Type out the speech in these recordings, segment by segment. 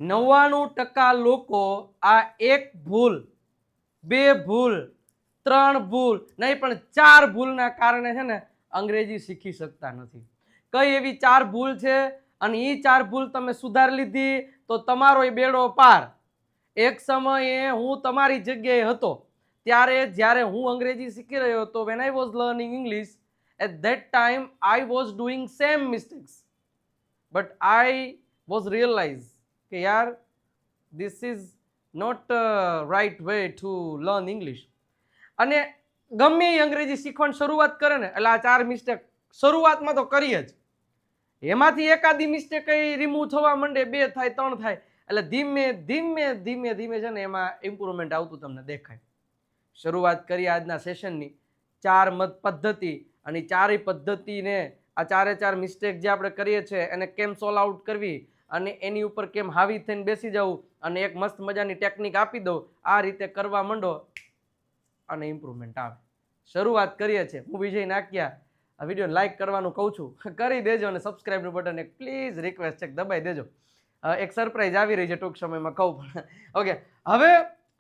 99% લોકો આ એક ભૂલ, બે ભૂલ, ત્રણ ભૂલ નહીં પણ 4 ભૂલના કારણે છે ને અંગ્રેજી શીખી શકતા નથી. કઈ એવી 4 ભૂલ છે અને એ 4 ભૂલ તમે સુધારી લીધી તો તમારો એ બેડો પાર. એક સમયે હું તમારી જગ્યાએ હતો ત્યારે જ્યારે હું અંગ્રેજી શીખી રહ્યો હતો, when I was learning English, at that time I was doing same mistakes, but I was realized કે યાર this is not right way to learn English. અને ગમે એ અંગ્રેજી શીખવાની શરૂઆત કરે ને એટલે આ 4 મિસ્ટેક શરૂઆતમાં તો કરીએ જ, એમાંથી એકાદી મિસ્ટેક કઈ રિમૂવ થવા માંડે, 2 થાય 3 થાય એટલે ધીમે ધીમે ધીમે ધીમે છે ને એમાં ઇમ્પ્રુવમેન્ટ આવતું તમને દેખાય. શરૂઆત કરી આજના સેશનની 4 મત પદ્ધતિ, અને 4 પદ્ધતિને આ 4 મિસ્ટેક જે આપણે કરીએ છીએ એને કેમ સોલ્વ આઉટ કરવી અને એની ઉપર કેમ હાવી થઈને બેસી જવું અને એક મસ્ત મજાની ટેકનિક આપી દઉં, આ રીતે કરવા માંડો અને ઇમ્પ્રુવમેન્ટ આવે. શરૂઆત કરીએ છીએ. હું વિજય નાકિયા. આ વિડીયો લાઈક કરવાનું કહું છું, કરી દેજો અને સબસ્ક્રાઇબનું બટન એક પ્લીઝ રિક્વેસ્ટ છે દબાઈ દેજો. એક સરપ્રાઈઝ આવી રહી છે ટૂંક સમયમાં કહું પણ. ઓકે, હવે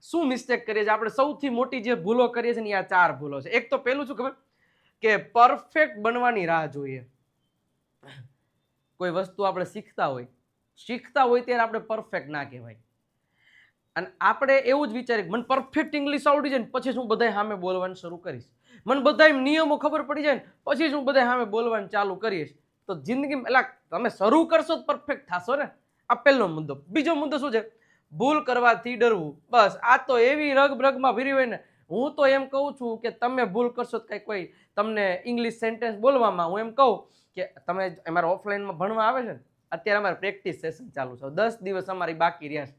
શું મિસ્ટેક કરીએ છીએ આપણે? સૌથી મોટી જે ભૂલો કરીએ છીએ ને આ 4 ભૂલો છે. એક તો પહેલું શું ખબર કે પરફેક્ટ બનવાની રાહ જોઈએ. કોઈ વસ્તુ આપણે શીખતા હોય ત્યારે આપણે પરફેક્ટ ના કહેવાય, અને આપણે એવું જ વિચારીએ મને પરફેક્ટ ઇંગ્લિશ આવડી જાય ને પછી હું બધા સામે બોલવાનું શરૂ કરીશ, મને બધા નિયમો ખબર પડી જાય ને પછી હું બધા સામે બોલવાનું ચાલુ કરીશ. તો જિંદગી એટલે તમે શરૂ કરશો તો પરફેક્ટ થશો ને. આ પહેલો મુદ્દો. બીજો મુદ્દો શું છે? ભૂલ કરવાથી ડરવું. બસ આ તો એવી રગબ્રગમાં ભરી હોય ને. હું તો એમ કહું છું કે તમે ભૂલ કરશો તો કોઈ તમને ઇંગ્લિશ સેન્ટેન્સ બોલવામાં હું એમ કહું કે તમે અમારા ઓફલાઈનમાં ભણવા આવે છે ને, અત્યારે અમારે પ્રેક્ટિસ સેશન ચાલુ છે, 10 દિવસ અમારી બાકી રહ્યા છે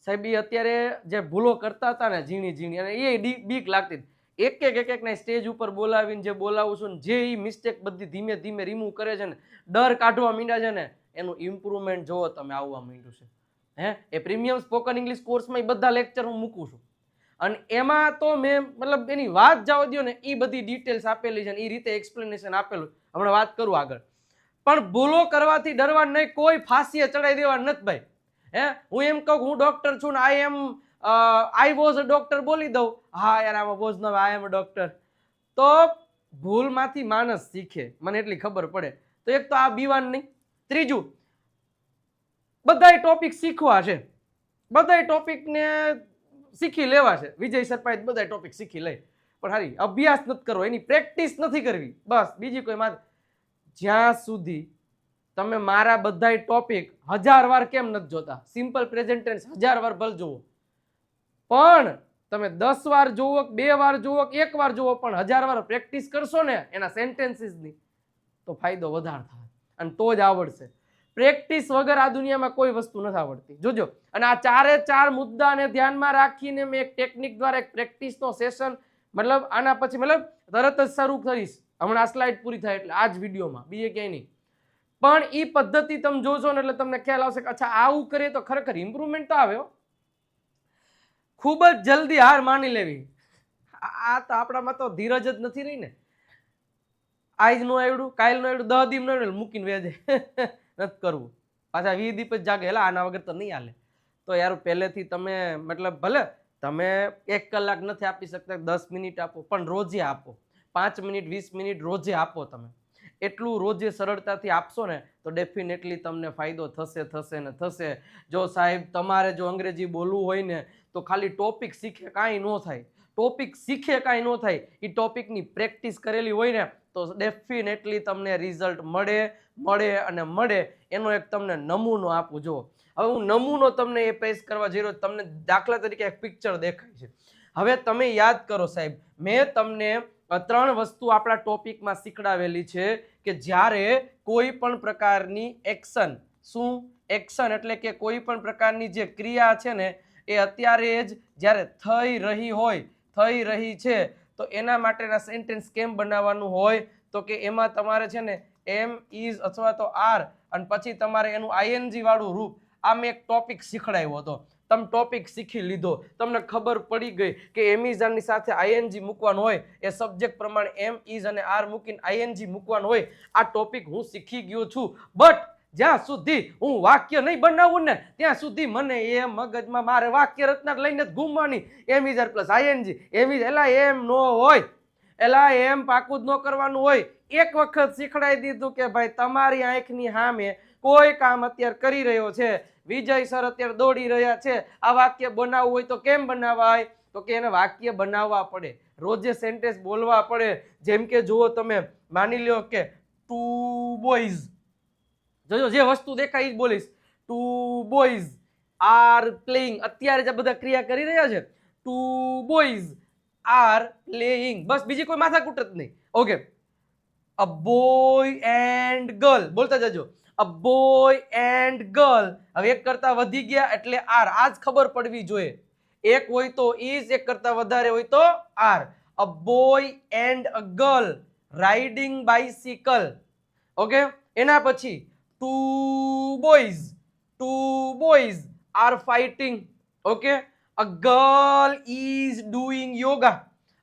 સાહેબ. એ અત્યારે જે ભૂલો કરતા હતા ને ઝીણી ઝીણી, અને એ બીક લાગતી હતી. એક ને સ્ટેજ ઉપર બોલાવીને જે બોલાવું છું ને જે એ મિસ્ટેક બધી ધીમે ધીમે રિમૂવ કરે છે ને, ડર કાઢવા માંડ્યા છે ને, એનું ઇમ્પ્રુવમેન્ટ જોવો તમે આવવા માંડ્યું છે. એ પ્રીમિયમ સ્પોકન ઇંગ્લિશ કોર્સમાં એ બધા લેક્ચર હું મૂકું છું, અને એમાં તો મેં મતલબ એની વાત જવા દો ને, એ બધી ડિટેલ્સ આપેલી છે ને એ રીતે એક્સપ્લેનેશન આપેલું. હમણાં વાત કરું આગળ. પણ ભૂલો કરવાથી ડરવા નહીં, કોઈ ફાંસીએ ચડાવી દેવા નથી ભાઈ. હું એમ કહું હું ડોક્ટર છું ને આઈ વોઝ અ ડોક્ટર બોલી દઉં, હા યાર આમાં was no I M a doctor, તો ભૂલમાંથી માણસ શીખે, મને એટલી ખબર પડે. તો એક તો આ બીવાન નહીં. ત્રીજું, બધાય ટોપિક શીખવા છે, બધાય ટોપિકને શીખી લેવા છે. વિજય સરપાઈ બધાય ટોપિક શીખી લે, પણ હારી અભ્યાસ નથી કરવો, એની પ્રેક્ટિસ નથી કરવી. બસ બીજી કોઈ વાત. જ્યાં સુધી તમે મારા બધાય ટોપિક 1000 વાર કેમ નથી જોતા, સિમ્પલ પ્રેઝન્ટ ટેન્સ 1000 વાર ભલ જુઓ, પણ તમે 10 વાર જુઓ, 2 વાર જુઓ, 1 વાર જુઓ, પણ 1000 વાર પ્રેક્ટિસ કરશો ને એના સેન્ટેન્સીસની તો ફાયદો વધારે થાય અને તો જ આવડશે. પ્રેક્ટિસ વગર આ દુનિયામાં કોઈ વસ્તુ નથી આવડતી, જોજો. અને આ 4 મુદ્દાને ધ્યાનમાં રાખીને મેં એક ટેકનિક દ્વારા એક પ્રેક્ટિસનો સેશન મતલબ આના પછી મતલબ તરત જ શરૂ કરીશ. હમણાં આ સ્લાઇડ પૂરી થાય એટલે આ જ વિડીયોમાં, બીજે ક્યાંય નહીં. પણ એ પદ્ધતિ તમે જોશો ને એટલે તમને ખ્યાલ આવશે કે અચ્છા આવું કરીએ તો ખરેખર ઇમ્પ્રુવમેન્ટ તો આવે. ખૂબ જ જલ્દી હાર માની લેવી, આ તો આપણામાં તો ધીરજ જ નથી રહી ને. આજ નો આવડ્યું, કાલ નો આવડ્યું, 10 દી નો આવડ્યું મૂકીને વેજે નથી કરવું, પાછા 20 દી જ જાગે, આના વગર તો નહીં હાલે. તો યાર પહેલેથી તમે મતલબ ભલે તમે 1 કલાક નથી આપી શકતા, 10 મિનિટ આપો, પણ રોજે આપો. 5 મિનિટ 20 મિનિટ રોજે આપો. તમે એટલું રોજે સરળતાથી આપશો ને તો ડેફિનેટલી તમને ફાયદો થશે ને થશે. જો સાહેબ તમારે જો અંગ્રેજી બોલવું હોય ને તો ખાલી ટોપિક શીખે કાંઈ ન થાય, ટોપિક શીખે કાંઈ ન થાય, એ ટોપિકની પ્રેક્ટિસ કરેલી હોય ને તો ડેફિનેટલી તમને રિઝલ્ટ મળે. એનો એક તમને નમૂનો આપું. જો હવે હું નમૂનો તમને એ પેશ કરવા જઈ રહ્યો, તમને દાખલા તરીકે એક પિક્ચર દેખાય છે. હવે તમે યાદ કરો સાહેબ, મેં તમને 3 વસ્તુ આપણા ટોપિકમાં શીખડાવેલી છે કે જ્યારે કોઈ પણ પ્રકારની એક્શન, શું એક્શન એટલે કે કોઈ પણ પ્રકારની જે ક્રિયા છે ને એ અત્યારે જ જ્યારે થઈ રહી છે તો એના માટેના સેન્ટેન્સ કેમ બનાવવાનું હોય, તો કે એમાં તમારે છે ને એમ, ઇઝ અથવા તો આર અને પછી તમારે એનું આઈએનજી વાળું રૂપ. આ મેં એક ટોપિક શીખડાવ્યો હતો, તમે ટોપિક શીખી લીધો, તમને ખબર પડી ગઈ કે એમિઝાનની સાથે આઈએનજી મૂકવાનું હોય, એ સબ્જેક્ટ પ્રમાણે એમ, ઇઝ અને આર મૂકીને આઈએનજી મૂકવાનું હોય. આ ટોપિક હું શીખી ગયો છું. બટ જ્યાં સુધી હું વાક્ય નહીં બનાવું ને ત્યાં સુધી મને એ મગજમાં મારે વાક્ય રચના લઈને જ ઘૂમવાની. Am is plus ING am is એલા એમ નો હોય, એલા એમ પાકું જ ન કરવાનું હોય. એક વખત શીખડાઈ દીધું કે ભાઈ તમારી આંખની સામે કોઈ કામ અત્યારે કરી રહ્યો છે, વિજય સર અત્યારે દોડી રહ્યા છે, આ વાક્ય બનાવવું હોય તો કેમ બનાવાય? તો કે એને વાક્ય બનાવવા પડે, રોજે સેન્ટેન્સ બોલવા પડે. જેમ કે જુઓ તમે માની લ્યો કે ટુ બોયઝ, જોજો જે વસ્તુ દેખાય એ જ બોલીશ. ટુ બોયઝ આર પ્લેઇંગ, અત્યારે જે બધા ક્રિયા કરી રહ્યા છે, ટુ બોયઝ આર પ્લેઇંગ, બસ બીજી કોઈ માથાકૂટ જ નહીં. Okay, a boy and girl, બોલતા જજો. અ બોય એન્ડ ગર્લ, હવે એક કરતા વધી ગયા એટલે આર, આ જ ખબર પડવી જોઈએ. એક હોય તો ઇઝ, એક કરતા વધારે હોય તો are. A boy and a girl riding bicycle. Okay, એના પછી two boys are fighting. Okay, a girl is doing yoga,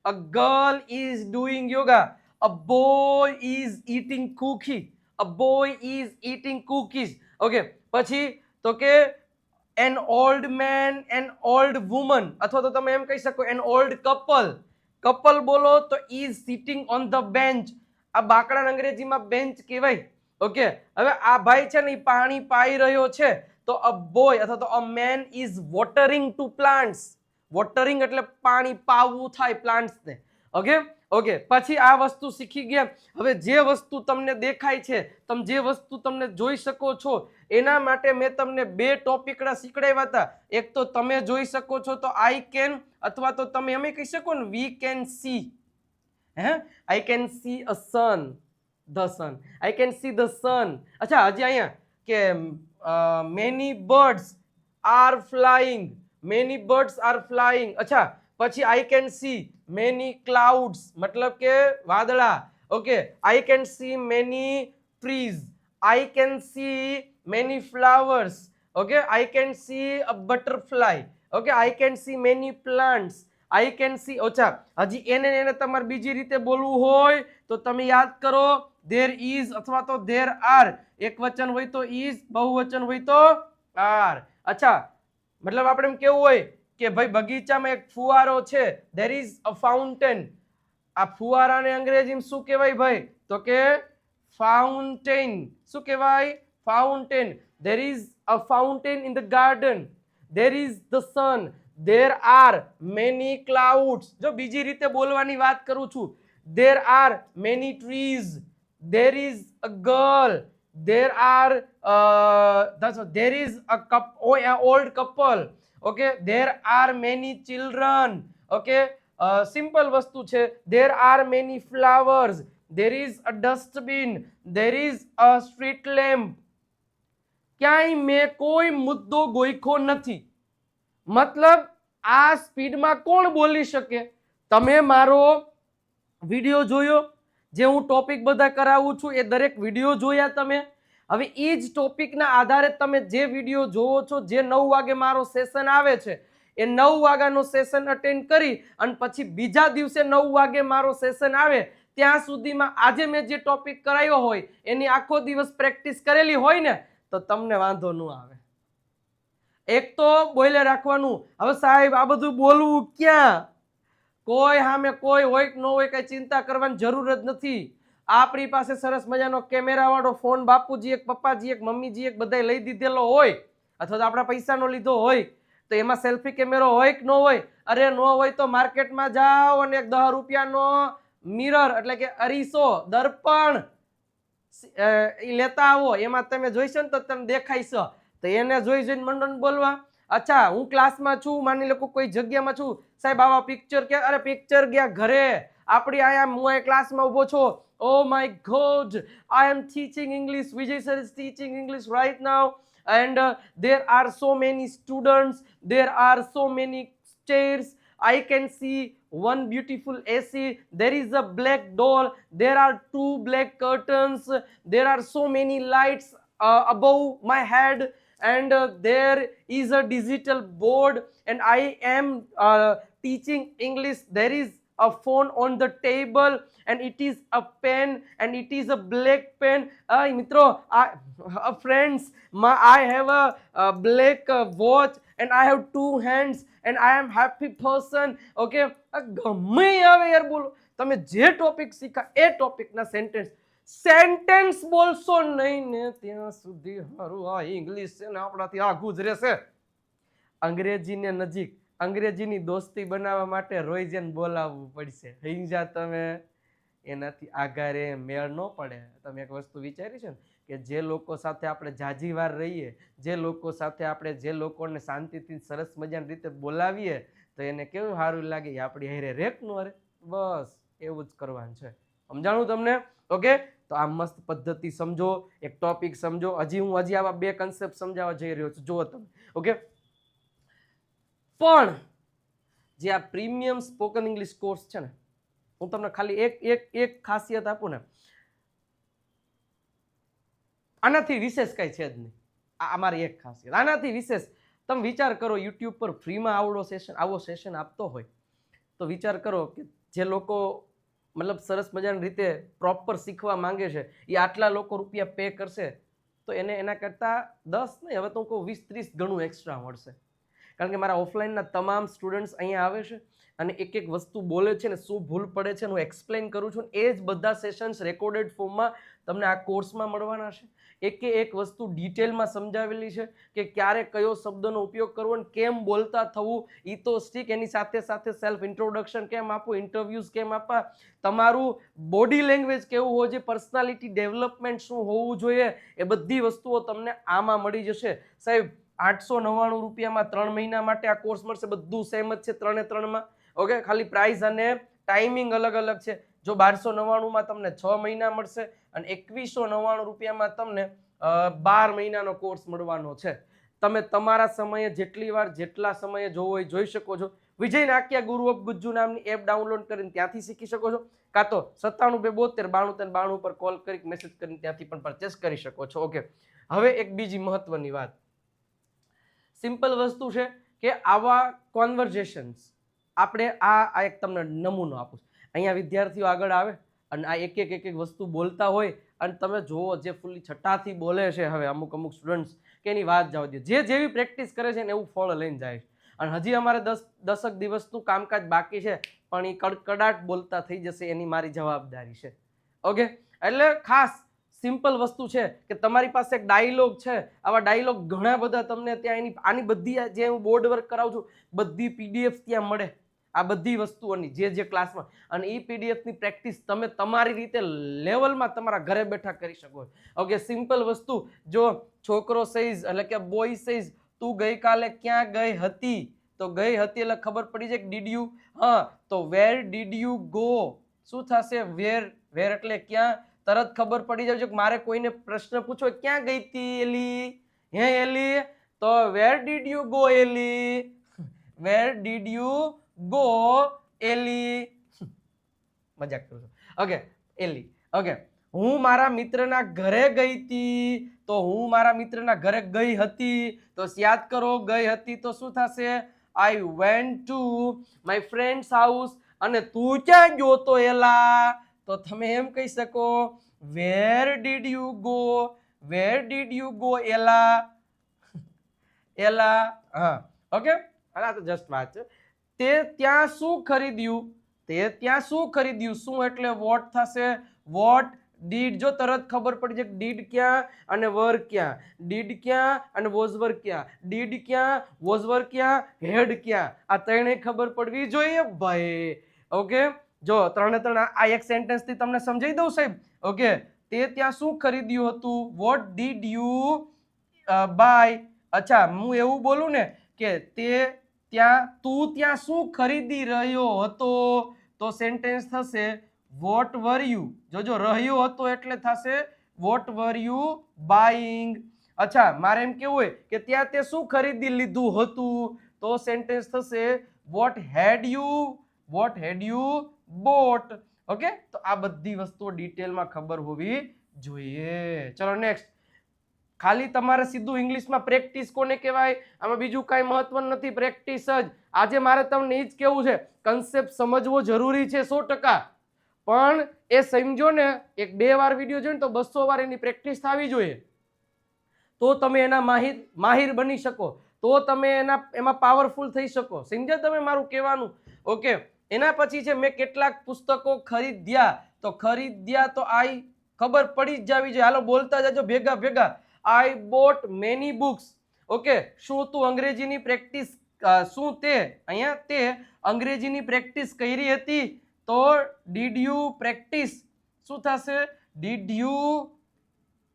a girl is doing yoga. A boy is eating cookie, a boy is eating cookies. Okay, પછી તો કે an old man, an old woman, અથવા તો તમે એમ કહી શકો an old couple. Couple બોલો તો is sitting on the bench. આ બાકડા અંગ્રેજીમાં બેન્ચ કહેવાય. ઓકે, હવે આ ભાઈ છે ને એ પાણી પાઈ રહ્યો છે, તો a boy અથવા તો a man is watering to plants. Watering એટલે પાણી પાવવું થાય પ્લાન્ટ્સને. ઓકે ઓકે, પછી આ વસ્તુ શીખી ગયા. હવે જે વસ્તુ તમને દેખાય છે, તમે જે વસ્તુ તમને જોઈ શકો છો, એના માટે મેં તમને બે ટોપિકડા શીખડાવ્યા હતા. એક તો તમે જોઈ શકો છો તો આઈ કેન, અથવા તો તમે એમ કહી શકો ને we can see. I can see a sun, the sun, I can see the sun. અચ્છા, હજી અહીંયા કે many birds are flying, many birds are flying. અચ્છા, પછી I can see many clouds, મતલબ કે વાદળા. Okay, I can see many trees, I can see many flowers. Okay, I can see a butterfly. Okay, I can see many plants, I can see. ઓછા, હજી એને તમારે બીજી રીતે બોલવું હોય તો તમે યાદ કરો, ધેર ઇઝ અથવા તો ધેર આર. એક વચન હોય તો ઇઝ, બહુવચન હોય તો આર. અચ્છા, મતલબ આપણે એમ કેવું હોય કે ભાઈ બગીચામાં એક ફુવારો છે, ધેર ઇઝ અ ફાઉન્ટેન. આ ફુવારાને અંગ્રેજીમાં શું કહેવાય ભાઈ? તો કે ફાઉન્ટેન. શું કહેવાય? Fountain. There is a fountain in the garden, there is the sun, there are many clouds. જો બીજી રીતે બોલવાની વાત કરું છું, there are many trees, there is a girl, there are there is a old couple. Okay, there are many children. Okay, simple વસ્તુ છે. there are many flowers, there is a dustbin, there is a street lamp. ક્યાંય મેં કોઈ મુદ્દો ગોઈખો નથી. મતલબ આ સ્પીડમાં કોણ બોલી શકે? તમે મારો વિડીયો જોયો, જે હું ટોપિક બધા કરાવું છું એ દરેક વિડીયો જોયા તમે. હવે એ જ ટોપિકના આધારે તમે જે વિડીયો જોવો છો, જે 9 વાગે મારો સેશન આવે છે, એ 9 વાગ્યાનો સેશન અટેન્ડ કરી અને પછી બીજા દિવસે 9 વાગે મારો સેશન આવે ત્યાં સુધીમાં આજે મેં જે ટોપિક કરાયો હોય એની આખો દિવસ પ્રેક્ટિસ કરેલી હોય ને, તો તમને વાંધો ન આવે. એક તો બોલે રાખવાનું. હવે સાહેબ આ બધું બોલવું ક્યાં? કોઈ સામે કોઈ હોય કે ન હોય કઈ ચિંતા કરવાની જરૂર જ નથી. આપણી પાસે સરસ મજાનો કેમેરા વાળો ફોન બાપુજી એક, પપ્પાજી એક, મમ્મીજી એક બધાય લઈ દીધેલો હોય, અથવા તો આપણા પૈસાનો લીધો હોય, તો એમાં સેલ્ફી કેમેરો હોય કે ન હોય? અરે ન હોય તો માર્કેટમાં જાઓ અને 10 રૂપિયાનો મિરર એટલે કે અરીસો, દર્પણ લેતા આવો. એમાં તમે જોઈશો ને તો તમે દેખાઈશો, તો એને જોઈ જોઈને મંડળ બોલવા. અચ્છા, હું ક્લાસમાં છું, માની લો કોઈ જગ્યામાં છું, સાહેબ આવા પિક્ચર કે, અરે પિક્ચર ગયા ઘરે, આપણી આયા હું અહીં ક્લાસમાં ઊભો છો. Oh my God, I am teaching English. Vijay sir is teaching English right now. And there are so many students. There are so many chairs. I can see one beautiful AC. There is a black doll. There are 2 black curtains. There are so many lights above my head. And there is a digital board. And I am teaching English. There is a phone on the table and it is a pen and it is a black pen. મિત્રો friends, I have a black watch and I have two hands and I am happy person. Okay, ગમે આવે યાર બોલો, તમે જે topic શીખા એ ટોપિકના sentence બોલશો નહીં ને ત્યાં સુધી હારું આ ઇંગ્લિશ છે ને આપણાથી આઘું જ રહેશે. અંગ્રેજીને નજીક, અંગ્રેજીની દોસ્તી બનાવવા માટે રોયજન બોલાવવું પડશે. સમજ્યા તમે? એનાથી આઘારે મેળ ન પડે. તમે એક વસ્તુ વિચારી છે ને કે જે લોકો સાથે આપણે જાજી વાર રહીએ, જે લોકો સાથે આપણે જે લોકોને શાંતિથી સરસ મજાની રીતે બોલાવીએ તો એને કેવું સારું લાગે, આપણી હારે રેકનું અરે બસ એવું જ કરવાનું છે. સમજાણું તમને? ઓકે, તો આ મસ્ત પદ્ધતિ સમજો, એક ટોપિક સમજો. હું આવા 2 કન્સેપ્ટ સમજાવવા જઈ રહ્યો છું, જુઓ તમે. ઓકે, પણ જે આ પ્રીમિયમ સ્પોકન ઇંગ્લિશ કોર્સ છે ને, હું તમને ખાલી એક ખાસિયત આપું ને, આનાથી વિશેષ કઈ છે જ નહીં. આ મારી એક ખાસિયત. આનાથી વિશેષ તમે વિચાર કરો, યુટ્યુબ પર ફ્રીમાં આવો સેશન આપતો હોય તો વિચાર કરો કે જે લોકો મતલબ સરસ મજાની રીતે પ્રોપર શીખવા માંગે છે એ આટલા લોકો રૂપિયા પે કરશે તો એને એના કરતાં 10 નહીં, હવે તો હું કહું 20-30 ગણું એક્સ્ટ્રા મળશે. કારણ કે મારા ઓફલાઈનના તમામ સ્ટુડન્ટ્સ અહીંયા આવે છે અને એક એક વસ્તુ બોલે છે ને શું ભૂલ પડે છે હું એક્સપ્લેન કરું છું. એ જ બધા સેશન્સ રેકોર્ડેડ ફોર્મમાં તમને આ કોર્સમાં મળવાના છે. એક વસ્તુ ડિટેલમાં સમજાવેલી છે કે ક્યારે કયો શબ્દનો ઉપયોગ કરવો અને કેમ બોલતા થવું. એ તો સ્ટીક, એની સાથે સાથે સેલ્ફ ઇન્ટ્રોડક્શન કેમ આપવું, ઇન્ટરવ્યૂઝ કેમ આપવા, તમારું બોડી લેંગ્વેજ કેવું હોવું જોઈએ, પર્સનાલિટી ડેવલપમેન્ટ શું હોવું જોઈએ, એ બધી વસ્તુઓ તમને આમાં મળી જશે. સાહેબ 899 રૂપિયામાં 3 મહિના માટે આ કોર્સ મળશે. બધું સેમ જ છે 3 ઓકે, ખાલી પ્રાઇસ અને ટાઈમિંગ અલગ અલગ છે. જો 1299માં તમને 6 મહિના મળશે અને 2199 રૂપિયામાં તમને 12 મહિનાનો કોર્સ મળવાનો છે. તમે તમારા સમયે જેટલી વાર જેટલા સમયે જોવો હોય જોઈ શકો છો. વિજય નાક્યા ગુરુ ઓફ ગુજ્જુ નામની એપ ડાઉનલોડ કરીને ત્યાંથી શીખી શકો છો, કાં તો 97 272 92 92 પર કોલ કરી મેસેજ કરીને ત્યાંથી પણ પરચેસ કરી શકો છો. ઓકે, હવે એક બીજી મહત્વની વાત, સિમ્પલ વસ્તુ છે કે આવા કોન્વર્ઝેશન્સ આપણે આ એક તમને નમૂનો આપું છું. અહીંયા વિદ્યાર્થીઓ આગળ આવે અને આ એક વસ્તુ બોલતા હોય અને તમે જુઓ જે ફૂલી છઠ્ઠાથી બોલે છે. હવે અમુક સ્ટુડન્ટ્સ કે એની વાત જવા દો, જે જેવી પ્રેક્ટિસ કરે છે ને એવું ફળ લઈને જાય છે. અને હજી અમારે 10 દિવસનું કામકાજ બાકી છે પણ એ કડકડાટ બોલતા થઈ જશે, એની મારી જવાબદારી છે. ઓકે, એટલે ખાસ સિમ્પલ વસ્તુ છે કે તમારી પાસે એક ડાયલોગ છે. આવા ડાયલોગ ઘણા બધા તમને ત્યાં આની બધી જે હું બોર્ડ વર્ક કરાવું છું બધી PDF ત્યાં મળે આ બધી વસ્તુઓની જે ક્લાસમાં. અને એ PDFની પ્રેક્ટિસ તમે તમારી રીતે લેવલમાં તમારા ઘરે બેઠા કરી શકો. ઓકે, સિમ્પલ વસ્તુ, જો છોકરો સહીઝ એટલે કે બોય સહીઝ તું ગઈકાલે ક્યાં ગઈ હતી, તો ગઈ હતી એટલે ખબર પડી જાય ડીડ યુ. હા, તો વેર ડીડ યુ ગો શું થશે? વેર એટલે ક્યાં. તરત ખબર પડી જાય કે મારે કોઈને પ્રશ્ન પૂછો ક્યાં ગઈ હતી એલી, હે એલી, તો વેર ડીડ યુ ગો એલી, વેર ડીડ યુ ગો એલી. મજાક કરું છું. ઓકે, એલી. ઓકે, હું મારા મિત્રના ઘરે ગઈ હતી, તો હું મારા મિત્રના ઘરે ગઈ હતી, તો યાદ કરો ગઈ હતી તો શું થશે? I went to my friends house. અને તું ક્યાં ગયો તો એલા, તો તમે એમ કહી શકો where did you go, where did you go એલા, એલા. હા, ઓકે, આ તો જસ્ટ વાત છે. તે ત્યાં શું ખરીદ્યું, તે ત્યાં શું ખરીદ્યું, શું એટલે વોટ થશે, વોટ ડીડ. જો તરત ખબર પડી જાય ડીડ ક્યાં અને વર ક્યાં, ડીડ ક્યાં અને વોઝ વર ક્યાં, ડીડ ક્યાં વોઝ વર ક્યાં, હેડ ક્યાં, આ ત્રણેય ખબર પડવી જોઈએ ભાઈ. ઓકે, જો 3 આ એક સેન્ટેન્સ થી તમને સમજાઈ દઉં સાહેબ. ઓકે, તે ત્યાં શું ખરીદ્યું હતું, વોટ ડીડ યુ બાય. અચ્છા, હું એવું બોલું ને કે તું ત્યાં શું ખરીદી રહ્યો હતો, તો સેન્ટેન્સ થશે વોટ વર યુ. જોજો રહ્યો હતો એટલે થશે વોટ વર યુ બાઇંગ. અચ્છા, મારે એમ કેવું હોય કે ત્યાં તે શું ખરીદી લીધું હતું, તો સેન્ટેન્સ થશે vote head you boat. Okay, તો આ બધી વસ્તુઓ ડિટેલમાં ખબર હોવી જોઈએ. ચલો નેક્સ્ટ, ખાલી તમારે સીધું ઇંગ્લિશમાં પ્રેક્ટિસ કોને કહેવાય, આમાં બીજું કાંઈ મહત્વનું નથી, પ્રેક્ટિસ જ. આજે મારે તમને એ જ કહેવું છે, કન્સેપ્ટ સમજવો જરૂરી છે 100%, પણ એ સમજો ને, એક 2 વાર વિડીયો જોઈને તો 200 વાર એની પ્રેક્ટિસ થવી જોઈએ, તો તમે એના માહિર બની શકો, તો તમે એમાં પાવરફુલ થઈ શકો. સમજ્યા તમે મારું કહેવાનું? ઓકે. એના પછી છે મેં કેટલાક પુસ્તકો ખરીદ્યા, તો ખરીદ્યા તો આઈ ખબર પડી જ જાવી જોઈએ. હાલો બોલતા જજો ભેગા ભેગા. આઈ બોટ મેની બુક્સ. ઓકે. શું તું અંગ્રેજીની પ્રેક્ટિસ શું તે અહીંયા તે અંગ્રેજીની પ્રેક્ટિસ કરી હતી? તો ડીડ યુ પ્રેક્ટિસ, શું થશે? Did you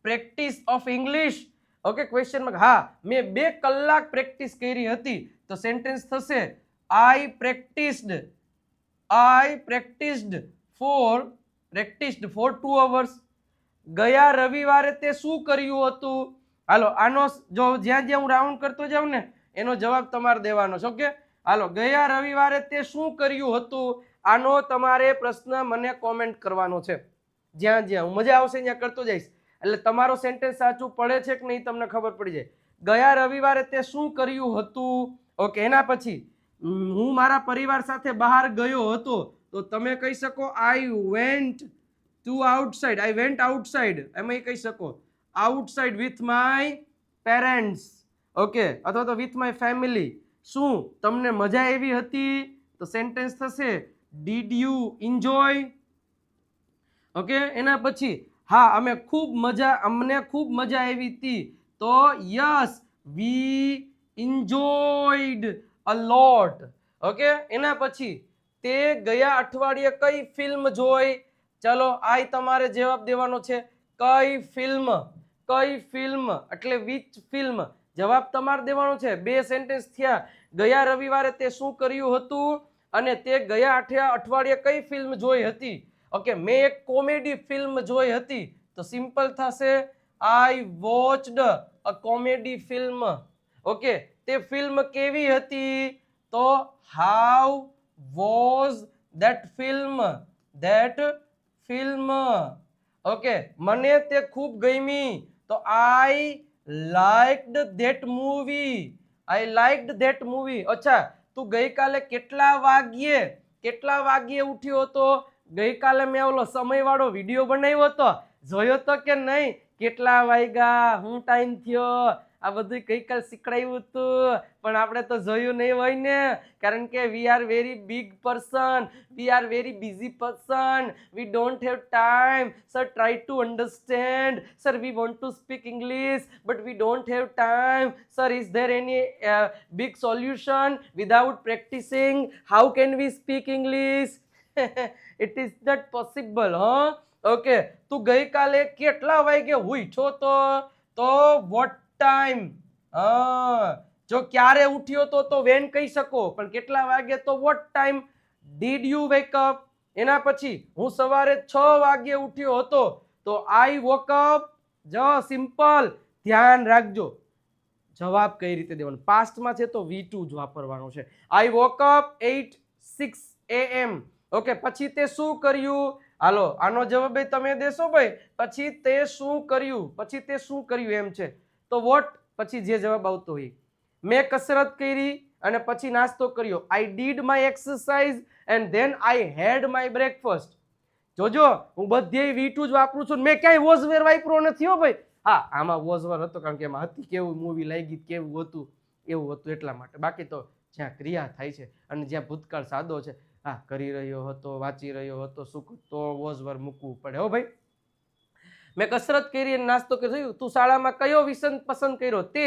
practice of English? Okay, question mark. હા, મેં 2 કલાક પ્રેક્ટિસ કરી હતી, તો સેન્ટેન્સ થશે આઈ પ્રેક્ટિસ્ડ ફોર 2 hours. ગયા રવિવારે તે શું કર્યું હતું? હાલો આનો જો જ્યાં જ્યાં હું રાઉન્ડ કરતો જાઉં ને એનો જવાબ તમારે દેવાનો છે. ઓકે, હાલો ગયા રવિવારે તે શું કર્યું હતું, આનો તમારે પ્રશ્ન મને કોમેન્ટ કરવાનો છે. જ્યાં જ્યાં હું મજા આવશે ત્યાં કરતો જઈશ, એટલે તમારો સેન્ટેન્સ સાચું પડે છે કે નહીં તમને ખબર પડી જાય. ગયા રવિવારે તે શું કર્યું હતું? ઓકે. એના પછી હું મારા પરિવાર સાથે બહાર ગયો હતો, તો તમે કહી શકો આઈ વેન્ટ આઉટસાઇડ. એમાં કહી શકો outside with my parents. Okay, અથવા તો વિથ માય ફેમિલી. શું તમને મજા આવી હતી? તો સેન્ટેન્સ થશે ડીડ યુ એન્જોય? ઓકે. એના પછી હા અમને ખૂબ મજા આવી હતી, તો yes we enjoyed a lot. Okay. એના પછી તે ગયા અઠવાડિયે કઈ ફિલ્મ જોઈ? ચલો આઈ તમારે જવાબ દેવાનો છે. કઈ ફિલ્મ એટલે વિચ ફિલ્મ, જવાબ તમારે દેવાનો છે. 2 સેન્ટેન્સ થયા. ગયા રવિવારે તે શું કર્યું હતું અને તે ગયા અઠવાડિયે કઈ ફિલ્મ જોઈ હતી? ઓકે, મેં એક કોમેડી ફિલ્મ જોઈ હતી, તો સિમ્પલ થશે આઈ વોચડ અ કોમેડી ફિલ્મ. ઓકે, તે ફિલ્મ કેવી હતી? તો how was that film? Okay, મને તે ખૂબ ગમી, તો આઈ લાઇક્ડ ધેટ મૂવી. અચ્છા, તું ગઈકાલે કેટલા વાગ્યે ઉઠ્યો હતો? ગઈકાલે મેં ઓલો સમયવાળો વિડીયો બનાવ્યો હતો, જોયો તો કે નહીં? કેટલા વાગ્યા, હું ટાઈમ થયો, આ બધું ગઈકાલ શીખડાયું હતું, પણ આપણે તો જોયું નહીં હોય ને, કારણ કે we are very big person, we are very busy person, we don't have time. Sir try to understand. Sir we want to speak English but we don't have time. Sir is there any big solution without practicing? How can we speak English? It is not possible. Okay, તું ગઈકાલે કેટલા વાગે ઉઠ્યો તો what time? જો ક્યારે ઉઠ્યો તો when કહી શકો, પણ કેટલા વાગે તો what time? Did you wake up? એના પછી હું સવારે 6 વાગે ઉઠ્યો હતો, તો I woke up. જો સિમ્પલ, ધ્યાન રાખજો જવાબ કઈ રીતે દેવાનો. પાસ્ટમાં છે તો V2 જ વાપરવાનો છે. I woke up 6 AM. Okay, પછી તે શું કર્યું? હાલો આનો જવાબ તમે દેશો ભાઈ. પછી તે શું કર્યું એમ છે, તો વોટ પછી જે જવાબ આવતો હોય. મેં કસરત કરી અને પછી નાસ્તો કર્યો. I did my exercise and then I had my breakfast. જોજો હું બધે V2 જ વાપરું છું, મેં ક્યાંય વોઝ વેર વાપરો નથી હો ભાઈ. હા, આમાં વોઝ વેર હતો કારણ કે એમાં હતી કેવું મૂવી લાગી કેવું હતું એવું હતું એટલા માટે. બાકી તો જ્યાં ક્રિયા થાય છે અને જ્યાં ભૂતકાળ સાદો છે, હા કરી રહ્યો હતો, વાંચી રહ્યો હતો, સુખ તો વોઝ વેર મૂકવું પડે હો ભાઈ. મેં કસરત કરી અને નાસ્તો કર્યો. તું શાળામાં કયો વિષય પસંદ કર્યો? તે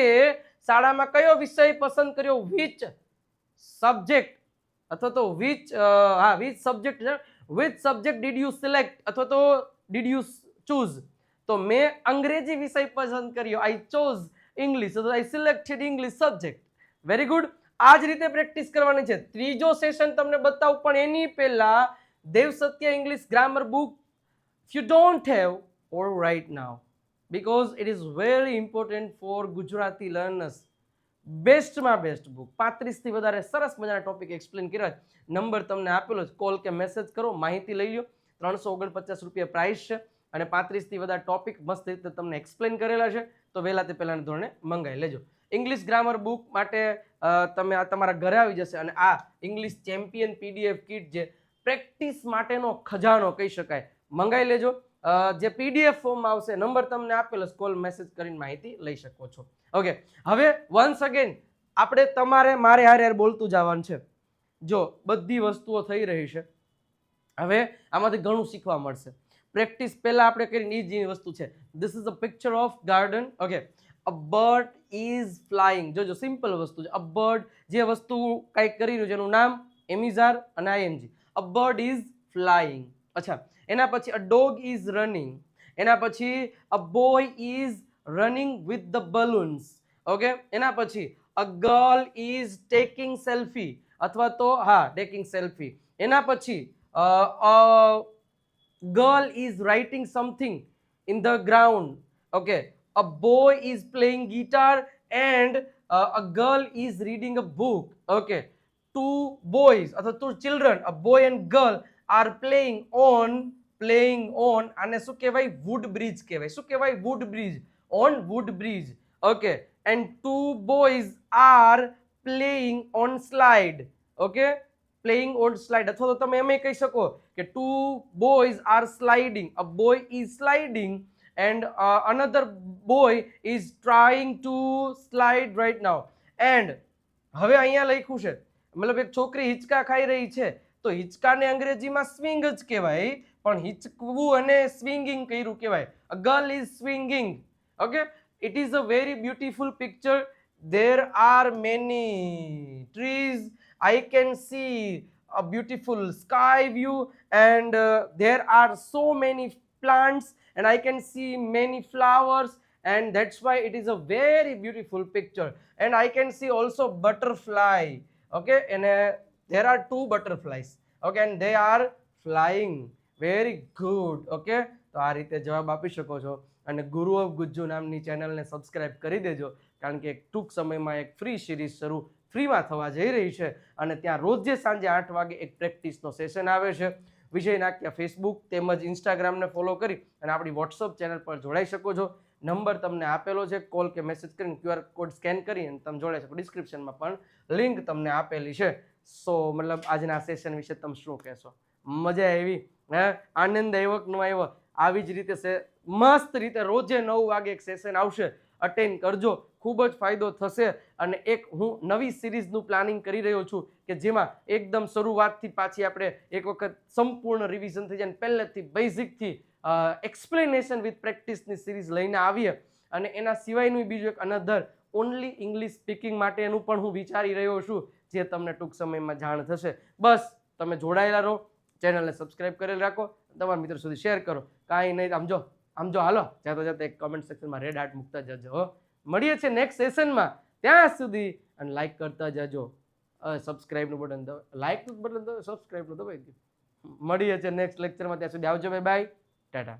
શાળામાં કયો વિષય પસંદ કર્યો? વિચ સબ્જેક્ટ અથવા તો which subject did you select અથવા તો ડીડ યુ ચૂઝ? તો મેં અંગ્રેજી વિષય પસંદ કર્યો. I chose English, I selected English subject. Very good. આ જ રીતે પ્રેક્ટિસ કરવાની છે. ત્રીજો સેશન તમને બતાવું, પણ એની પહેલા Dev Satya English grammar book if you don't have or right now, because it is very important for Gujarati learners. બેસ્ટમાં બેસ્ટ બુક, 35 થી વધારે સરસ મજાના ટોપિક એક્સપ્લેન કર્યા. નંબર તમને આપેલો છે, કોલ કે મેસેજ કરો, માહિતી લઈ લો. 349 રૂપિયા પ્રાઇસ છે. અને 35થી વધારે ટોપિક મસ્ત રીતે તમને એક્સપ્લેન કરેલા છે, તો વહેલા તે પહેલાના ધોરણે મંગાવી લેજો. ઇંગ્લિશ ગ્રામર બુક માટે તમે આ તમારા ઘરે આવી જશે, અને આ ઇંગ્લિશ ચેમ્પિયન પીડીએફ કીટ જે પ્રેક્ટિસ માટેનો ખજાનો કહી શકાય, મંગાવી લેજો. જે પીડીએફ ફોર્મમાં આવશે, નંબર તમને આપેલો, કોલ મેસેજ કરીને માહિતી લઈ શકો છો. ઓકે, હવે વન્સ અગેન આપણે તમારે મારે હારે બોલતું જવાનું છે. જો બધી વસ્તુઓ થઈ રહી છે, હવે આમાંથી ઘણું શીખવા મળશે. પ્રેક્ટિસ પહેલા આપણે કરીને એ જ વસ્તુ છે. This is a picture of garden. Okay, a bird is flying. જોજો સિમ્પલ વસ્તુ છે. અ બર્ડ, જે વસ્તુ કંઈક કરી રહ્યું છે એનું નામ એમિઝાર અને ING. A bird is flying. અચ્છા, એના પછી અ ડોગ ઇઝ રનિંગ. એના પછી a boy is running with the balloons. Okay, એના પછી અ ગર્લ ઇઝ ટેકિંગ સેલ્ફી, અથવા તો હા ટેકિંગ સેલ્ફી. એના પછી girl is writing something in the ground. Okay, a boy is playing guitar and a girl is reading a book. Okay, two boys or two children, a boy and girl, are playing on અને શું કહેવાય, wood bridge કહેવાય. શું કહેવાય? wood bridge. on wood bridge. Okay, and two boys are playing on slide. Okay, playing on slide, અથવા તો તમે એમ કહી શકો કે two boys are sliding. a boy is sliding and another boy is trying to slide right now. and હવે અહીંયા લખ્યું છે, મતલબ એક છોકરી હિંચકા ખાઈ રહી છે, તો હિંચકાને અંગ્રેજીમાં સ્વિંગ જ કહેવાય, પણ હિંચકવું અને સ્વિંગિંગ કર્યું કહેવાય. a girl is swinging. okay, it is a very beautiful picture. there are many trees. I can see a beautiful sky view, and there are so many plants, and I can see many flowers, and that's why it is a very beautiful picture. And I can see also butterfly. Okay, and there are two butterflies. Okay, and they are flying. very good. Okay, તો આ રીતે જવાબ આપી શકો છો. અને ગુરુ of Gujju નામની ચેનલને સબસ્ક્રાઇબ કરી દેજો, કારણ કે ટૂંક સમયમાં એક ફ્રી સિરીઝ શરૂ ફ્રીમાં થવા જઈ રહી છે, અને ત્યાં રોજે સાંજે 8 વાગે એક પ્રેક્ટિસનો સેશન આવે છે. વિજય નાક્યા ફેસબુક તેમજ ઇન્સ્ટાગ્રામને ફોલો કરી અને આપણી વોટ્સઅપ ચેનલ પર જોડાઈ શકો છો. નંબર તમને આપેલો છે, કોલ કે મેસેજ કરીને QR કોડ સ્કેન કરી અને તમે જોડાઈ શકો. ડિસ્ક્રિપ્શનમાં પણ લિંક તમને આપેલી છે. સો મતલબ આજના સેશન વિશે તમે શું કહેશો? મજા આવી? હે, આનંદ આવ્યો કે ન આવ્યો? આવી જ રીતે મસ્ત રીતે રોજે 9 વાગે એક સેશન આવશે, અટેન્ડ કરજો, ખૂબ જ ફાયદો થશે. અને એક હું નવી સિરીઝનું પ્લાનિંગ કરી રહ્યો છું કે જેમાં એકદમ શરૂઆતથી પાછી આપણે એક વખત સંપૂર્ણ રિવિઝન થઈ જાય, પહેલેથી બેઝિકથી એક્સપ્લેનેશન વિથ પ્રેક્ટિસની સિરીઝ લઈને આવીએ. અને એના સિવાયનું બીજું એક અનધર ઓનલી ઇંગ્લિશ સ્પીકિંગ માટેનું પણ હું વિચારી રહ્યો છું, જે તમને ટૂંક સમયમાં જાણ થશે. બસ તમે જોડાયેલા રહો, ચેનલને સબસ્ક્રાઇબ કરેલ રાખો, તમારા મિત્રો સુધી શેર કરો. કાંઈ નહીં, આમ જો હાલો જાતો જાતે એક કમેન્ટ સેક્શનમાં રેડ હાર્ટ મૂકતા જજો. મળીએ છીએ નેક્સ્ટ સેશનમાં. ત્યાં સુધી અને લાઈક કરતા જજો. સબસ્ક્રાઇબનું બટન દબાવો, લાઈકનું બટન દબાવો, સબસ્ક્રાઇબનું દબાવી દો. મળીએ છીએ નેક્સ્ટ લેક્ચરમાં. ત્યાં સુધી આવજો. Bye bye, Tata.